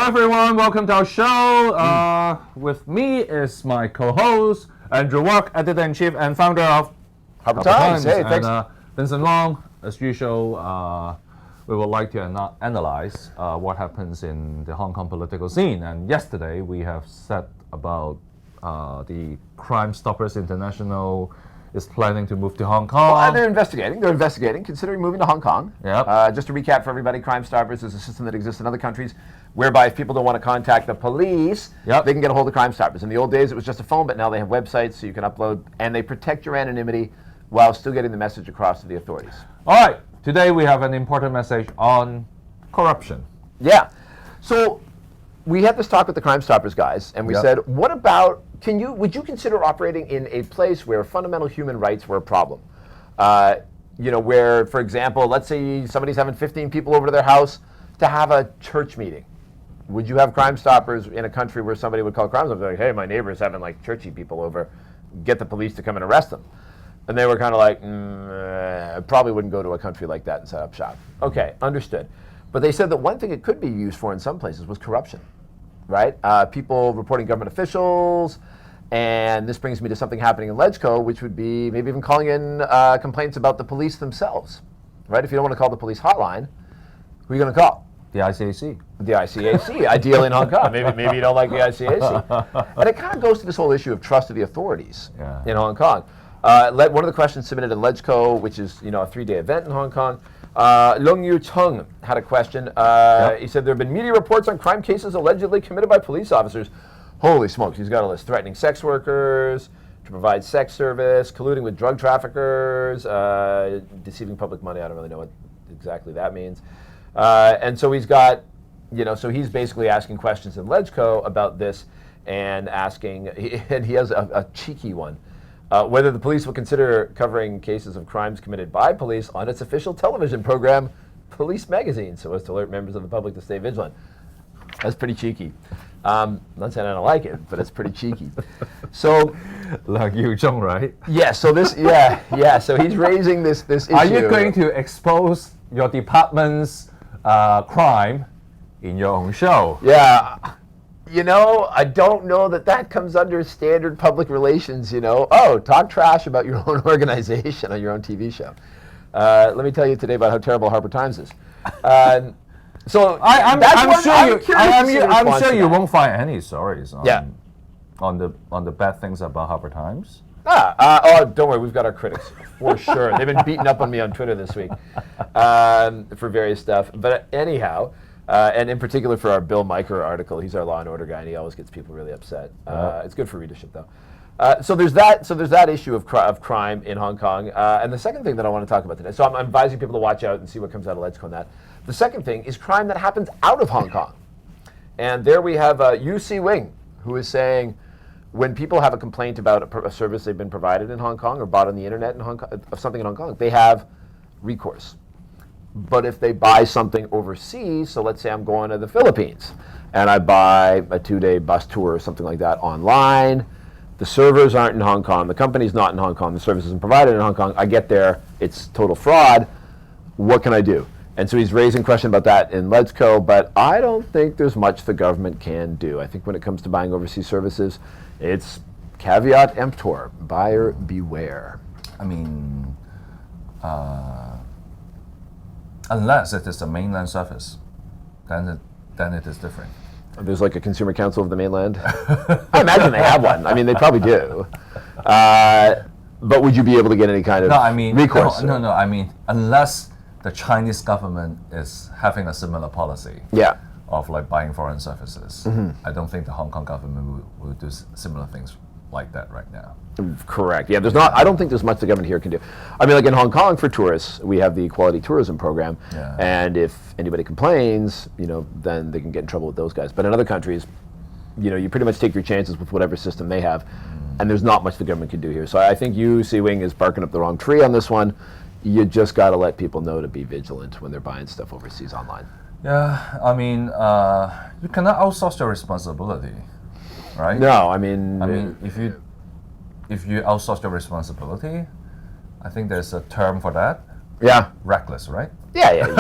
everyone, welcome to our show. With me is my co-host, Andrew Wok, editor-in-chief and founder of Harper Times. Hey, thanks. And Vincent Long. As usual, we would like to analyze what happens in the Hong Kong political scene. And yesterday we have said about the Crime Stoppers International is planning to move to Hong Kong. Well, they're investigating, considering moving to Hong Kong. Yep. Just to recap for everybody, Crime Stoppers is a system that exists in other countries whereby if people don't want to contact the police, Yep. they can get a hold of Crime Stoppers. In the old days, it was just a phone, but now they have websites so you can upload, and they protect your anonymity while still getting the message across to the authorities. All right, today we have an important message on corruption. Yeah. So we had this talk with the Crime Stoppers guys, and we Yep. said, what about, would you consider operating in a place where fundamental human rights were a problem? Where, for example, let's say somebody's having 15 people over to their house to have a church meeting. Would you have Crime Stoppers in a country where somebody would call Crime Stoppers, like, hey, my neighbor's having like churchy people over, get the police to come and arrest them? And they were kind of like, I probably wouldn't go to a country like that and set up shop. Okay, understood. But they said that one thing it could be used for in some places was corruption, right? People reporting government officials, and this brings me to something happening in LegCo, which would be maybe even calling in complaints about the police themselves, right? If you don't want to call the police hotline, who are you going to call? The ICAC. The ICAC, ideally in Hong Kong. Maybe you don't like the ICAC. And it kind of goes to this whole issue of trust of the authorities in Hong Kong. One of the questions submitted in LegCo, which is a 3-day event in Hong Kong, Leung Yu Chung had a question. He said there have been media reports on crime cases allegedly committed by police officers. Holy smokes, he's got a list. Threatening sex workers to provide sex service, colluding with drug traffickers, deceiving public money. I don't really know what exactly that means. And so he's got, so he's basically asking questions in LegCo about this and asking, and he has a cheeky one. Whether the police will consider covering cases of crimes committed by police on its official television program, Police Magazine, so as to alert members of the public to stay vigilant. That's pretty cheeky. Not saying I don't like it, but it's pretty cheeky. So, Like Yu Zhong, right? yeah. So this, So he's raising this issue. Are you going to expose your department's crime in your own show? Yeah. I don't know that comes under standard public relations, Oh, talk trash about your own organization on your own TV show. Let me tell you today about how terrible Harper Times is. So I'm sure you won't find any stories on the bad things about Harper Times. Don't worry, we've got our critics for sure. They've been beating up on me on Twitter this week for various stuff. But anyhow, and in particular for our Bill Miker article, he's our law and order guy, and he always gets people really upset. It's good for readership, though. So there's that issue of crime in Hong Kong. And the second thing that I want to talk about today, so I'm advising people to watch out and see what comes out of LegCo on that. The second thing is crime that happens out of Hong Kong. And there we have Yu Si Wing, who is saying when people have a complaint about a service they've been provided in Hong Kong or bought on the internet in Hong Kong, of something in Hong Kong, they have recourse. But if they buy something overseas, so let's say I'm going to the Philippines and I buy a 2-day bus tour or something like that online, the servers aren't in Hong Kong, the company's not in Hong Kong, the service isn't provided in Hong Kong, I get there, it's total fraud, what can I do? And so he's raising a question about that in LegCo, but I don't think there's much the government can do. I think when it comes to buying overseas services, it's caveat emptor, buyer beware. I mean, unless it is a mainland service, then it is different. There's like a consumer council of the mainland? I imagine they have one. I mean, they probably do. But would you be able to get any kind of recourse? No. I mean, unless the Chinese government is having a similar policy of like buying foreign services. I don't think the Hong Kong government will do similar things like that right now. Correct. Yeah, there's not. I don't think there's much the government here can do. I mean, like in Hong Kong for tourists, we have the Quality Tourism Program, and if anybody complains, then they can get in trouble with those guys. But in other countries, you pretty much take your chances with whatever system they have, and there's not much the government can do here. So I think Yu Si Wing is barking up the wrong tree on this one. You just got to let people know to be vigilant when they're buying stuff overseas online. Yeah, I mean, you cannot outsource your responsibility, right? No, I mean, if you outsource your responsibility, I think there's a term for that. Yeah. reckless, right? Yeah. You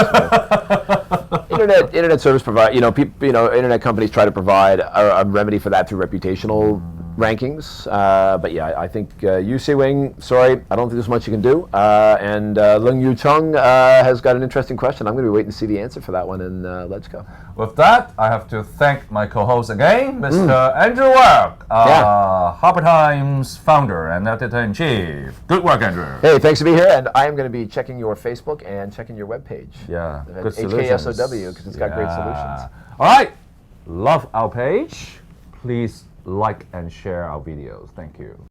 just internet service provide. People. Internet companies try to provide a remedy for that through reputational rankings. But yeah, I think Yu Si-wing. Sorry, I don't think there's much you can do. And Lung Yu Chung has got an interesting question. I'm going to be waiting to see the answer for that one. And let's go. With that, I have to thank my co-host again, Mr. Andrew Work, Harper Times founder and editor-in-chief. Good work, Andrew. Hey, thanks for being here. And I am going to be checking your Facebook and checking your webpage. Yeah, at good solutions. HKSOW, because it's got great solutions. All right, love our page. Please like and share our videos. Thank you.